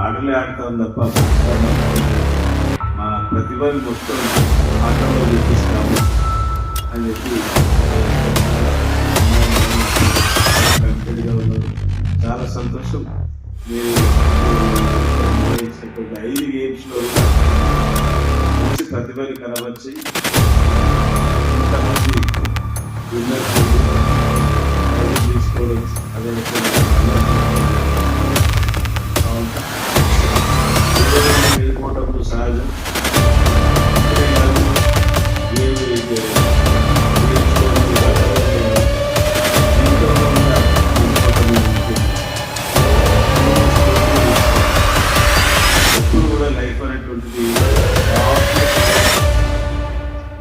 ఆటలే ఆడతాం తప్ప మా ప్రతిభని మొత్తం ఆటలో చూపిస్తాము అని చెప్పి కంటెంట్గా ఉన్నారు. చాలా సంతోషం. మీరు నిర్వహించినటువంటి 5 గేమ్స్లో మంచి ప్రతిభని కనబరిచి ఇంతమంది విన్నర్స్ తీసుకోవడం అదే వెళ్ళిపోవడం సహజం. ఎప్పుడు కూడా లైఫ్ అనేటువంటిది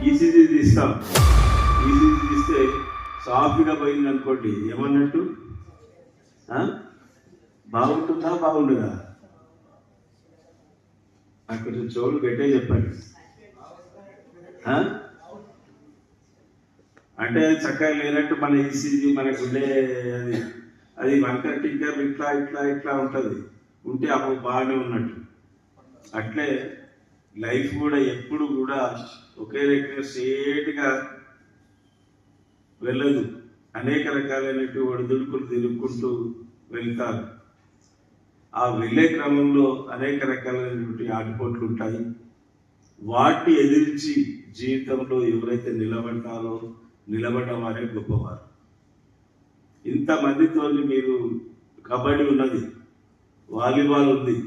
ఈజీజీ తీస్తాం. ఈజీజీ తీస్తే సాఫ్ట్గా పోయింది అనుకోండి, ఏమన్నట్టు బాగుంటుందా బాగుండదా? నాకు కొంచెం చెవులు గట్టే చెప్పండి. అంటే చక్కగా లేనట్టు మన ఈసీజీ మనకు ఉండే అది వంకర టింకర్ ఇట్లా ఇట్లా ఇట్లా ఉంటుంది. ఉంటే అప్పుడు బాగానే ఉన్నట్టు. అట్లే లైఫ్ కూడా ఎప్పుడు కూడా ఒకే రకంగా స్ట్రేట్గా వెళ్ళదు. అనేక రకాలైనటువంటి ఒడిదుడుకులు తిరుగుకుంటూ వెళ్తారు. ఆ వెళ్ళే క్రమంలో అనేక రకాలైనటువంటి ఆటుపోట్లు ఉంటాయి. వాటిని ఎదిరించి జీవితంలో ఎవరైతే నిలబడతారో నిలబడ్డ వారే గొప్పవారు. ఇంతమందితో మీరు కబడ్డీ ఉన్నది, వాలీబాల్ ఉంది,